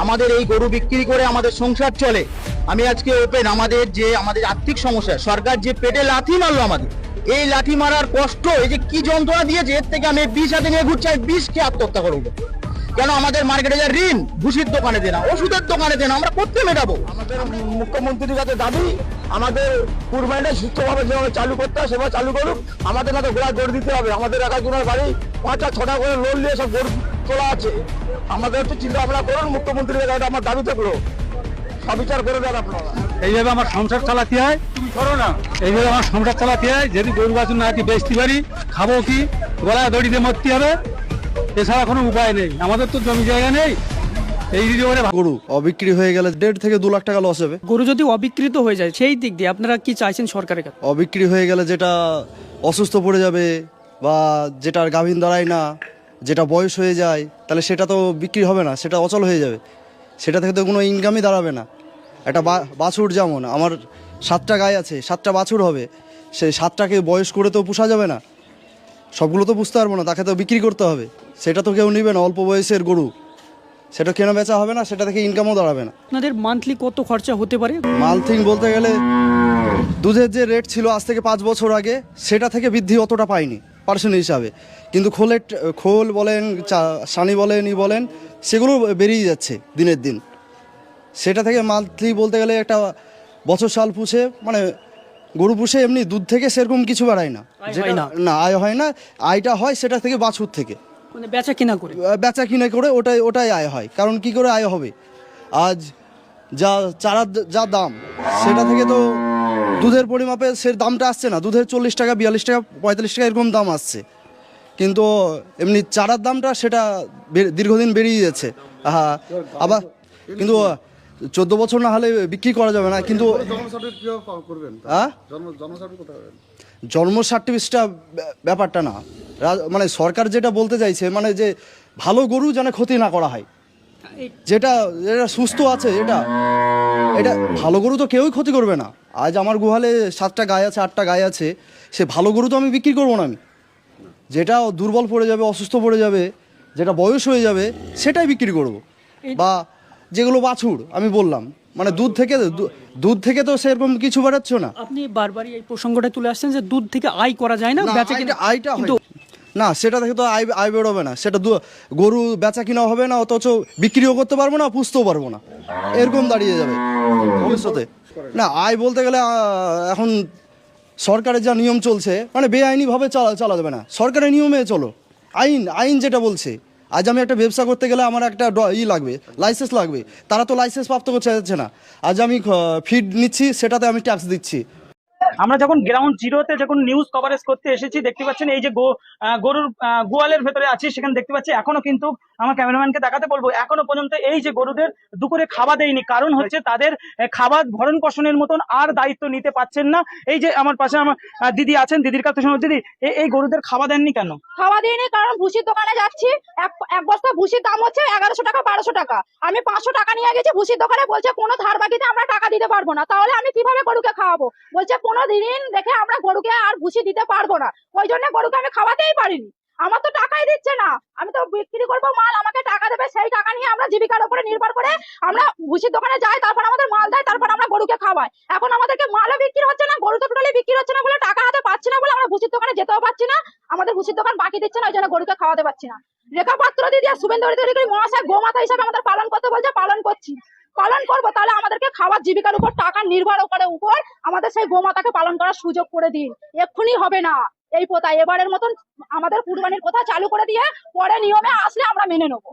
আমাদের এই গরু বিক্রি করে আমাদের সংসার চলে। আমি আজকে ওপেন আমাদের আর্থিক সমস্যা, সরকার যে পেটে লাথি মারলো আমাদের, এই লাথি মারার কষ্ট, এই যে কি যন্ত্রণা দিয়েছে, এর থেকে আমি বিষ হাতে নিয়ে ঘুরছি, আমি বিষ খেয়ে আত্মহত্যা করবো। কেন আমাদের মার্কেটে যা ঋণ, ভুসির দোকানে দেনা, ওষুধের দোকানে দেনা, আমরা করতে মেটাবো? আমাদের মুখ্যমন্ত্রীর কাছে দাবি, আমাদের কুরবানিটা সুস্থভাবে যেভাবে চালু করতে হয় সেভাবে চালু করুক। আমাদের কাছে ঘোড়া গড়ে দিতে হবে। আমাদের একাজনের বাড়ি 5-6টা করে লোন নিয়ে সব গরু তোলা আছে। আমাদের একটু চিন্তা ভাবনা করুন, মুখ্যমন্ত্রীর কাছে আমার দাবি থাকলো, সবিচার করে দেন আপনারা। এইভাবে আমার সংসার চালাতে হয়, এইভাবে আমার সংসার চালাতে হয়। যদি গরু বাছুর না কি বেচতে পারি, খাবো কি? গলায় দড়িতে মরতে হবে, এছাড়া কোনো উপায় নেই। আমাদের তো জমি জায়গা নেই। এই যদি গরু অবিক্রি হয়ে গেলে 1.5 থেকে 2 লাখ টাকা লস হবে। গরু যদি অবিকৃত হয়ে যায়, সেই দিক দিয়ে আপনারা কি চাইছেন সরকারের কাছে? অবিক্রি হয়ে গেলে যেটা অসুস্থ পড়ে যাবে বা যেটার গাভীন দাঁড়ায় না, যেটা বয়স হয়ে যায়, তাহলে সেটা তো বিক্রি হবে না, সেটা অচল হয়ে যাবে। সেটা থেকে তো কোনো ইনকামই দাঁড়াবে না। একটা বাছুর, যেমন আমার 7টা গাই আছে, 7টা বাছুর হবে, সেই 7টাকে বয়স করে তো পোষা যাবে না, সবগুলো তো পুষতে পারবো না, তাকে তো বিক্রি করতে হবে। সেটা তো কেউ নিবে না, অল্প বয়সের গরু, সেটা কেনা বেচা হবে না, সেটা থেকে ইনকামও দাঁড়াবে না। আপনাদের মান্থলি কত খরচা হতে পারে? মান্থলি বলতে গেলে দুধের যে রেট ছিল আজ থেকে 5 বছর আগে, সেটা থেকে বৃদ্ধি অতটা পাইনি পার্সেন্ট হিসাবে, কিন্তু খোল বলেন, সানি বলেন, বলেন, সেগুলো বেরিয়ে যাচ্ছে দিনের দিন। সেটা থেকে মান্থলি বলতে গেলে একটা বছর সাল পুষে, মানে গরু পুষে এমনি দুধ থেকে সেরকম কিছু বাড়ায় না, না আয় হয় না। আয়টা হয় সেটা থেকে বাছুর থেকে, মানে বেচা কিনা করে, বেচা কিনে করে, ওটাই আয় হয়। কারণ কি করে আয় হবে? আজ চারার যা দাম, সেটা থেকে তো দুধের পরিমাপে সে দামটা আসছে না। দুধের 40 টাকা, 42 টাকা, 45 টাকা এরকম দাম আসছে, কিন্তু এমনি চারার দামটা সেটা দীর্ঘদিন বেরিয়ে যাচ্ছে। আবার কিন্তু 14 বছর না হলে বিক্রি করা যাবে না। কিন্তু জন্ম সার্টিফিকেটটা ব্যাপারটা না, মানে সরকার যেটা বলতে চাইছে, মানে যে ভালো গরু যেন ক্ষতি না করা হয়, যেটা সুস্থ আছে, এটা ভালো গরু তো কেউই ক্ষতি করবে না। আজ আমার গোহালে 7টা গাই আছে, 8টা গাই আছে, সে ভালো গরু তো আমি বিক্রি করবো না। আমি যেটা দুর্বল পড়ে যাবে, অসুস্থ পড়ে যাবে, যেটা বয়স হয়ে যাবে, সেটাই বিক্রি করব। বা যেগুলো বাছুর আমি বললাম, মানে দুধ থেকে তো সেরকম কিছু বাড়াচ্ছ না। আপনি বারবারই এই প্রসঙ্গটা তুলে আসছেন যে দুধ থেকে আয় করা যায় না, বেচা কিনা আয়টা কিন্তু না, সেটা থেকে তো আয় বেরোবে না। সেটা গরু বেচা কিনা হবে না, অথচ বিক্রিও করতে পারবো না, পুষতেও পারবো না, এরকম দাঁড়িয়ে যাবে ভবিষ্যতে। না, আয় বলতে গেলে এখন সরকারের যা নিয়ম চলছে, মানে বেআইনিভাবে চালা যাবে না, সরকারের নিয়মে চলো। আইন যেটা বলছে। আজ আমি একটা ব্যবসা করতে গেলে আমার একটা লাগবে, লাইসেন্স লাগবে, তারা তো লাইসেন্স প্রাপ্ত করতে যাচ্ছে না। আজ আমি ফিড নিচ্ছি, সেটাতে আমি ট্যাক্স দিচ্ছি। আমরা যখন গ্রাউন্ড জিরোতে যখন নিউজ কভারেজ করতে এসেছি, দেখতে পাচ্ছেন এই যে গরুর গোয়ালের ভেতরে আছি, সেখানে দেখতে পাচ্ছি এখনো কিন্তু আমার ক্যামেরাম্যানকে দেখাতে বলবো, এখনো পর্যন্ত এই যে গরুদের দুপুরে খাওয়া দেয়নি। কারণ হচ্ছে তাদের খাবার ভরণ পোষণের মতন আর দায়িত্ব নিতে পারছেন না। এই যে আমার পাশে আমার দিদি আছেন, দিদির কাছে শুনুন, দিদি এই গরুদের খাওয়া দেননি কেন? খাওয়া দিইনি কারণ ভুসির দোকানে যাচ্ছি, এক বস্তা ভুসির দাম হচ্ছে 1100 টাকা, 1200 টাকা। আমি 500 টাকা নিয়ে গেছি ভুসির দোকানে, বলছে কোনো ধার বাকিতে আমরা টাকা দিতে পারবো না। তাহলে আমি কিভাবে গরুকে খাওয়াবো? বলছে 15 দিন দেখে আমরা গরুকে আর ভুসি দিতে পারবো না। ওই জন্য গরুকে আমি খাওয়াতেই পারিনি। আমার তো টাকাই দিচ্ছে না, আমি তো বিক্রি করবো মাল, আমাকে টাকা দেবে, সেই টাকা নিয়ে আমরা জীবিকার উপরে নির্ভর করে আমরা ভুসির দোকানে যাই, তারপর আমাদের মাল দেয়, তারপর আমরা গরুকে খাওয়াই। এখন আমাদেরকে মালও বিক্রি হচ্ছে না, গরু তো টোটালি বিক্রি হচ্ছে না বলে, টাকা হাতে পাচ্ছি না বলে আমরা ভুসির দোকানে যেতেও পারছি না। আমাদের ভুসির দোকান বাকি দিচ্ছে না, ওই জন্য গরুকে খাওয়াতে পারছি না। রেখা পাত্র দিদি আর শুভেন্দু অধিকারী মহাশয় গোমাতা হিসাবে আমাদের পালন করতে বলছে, পালন করছি, পালন করবো। তাহলে আমাদেরকে খাওয়ার জীবিকার উপর টাকা নির্ভর করে উপর আমাদের সেই গোমাতাকে পালন করার সুযোগ করে দিন। এক্ষুনি হবে না এই প্রথা, এবারের মতন আমাদের কুরবানির প্রথা চালু করে দিয়ে পরে নিয়মে আসলে আমরা মেনে নেবো।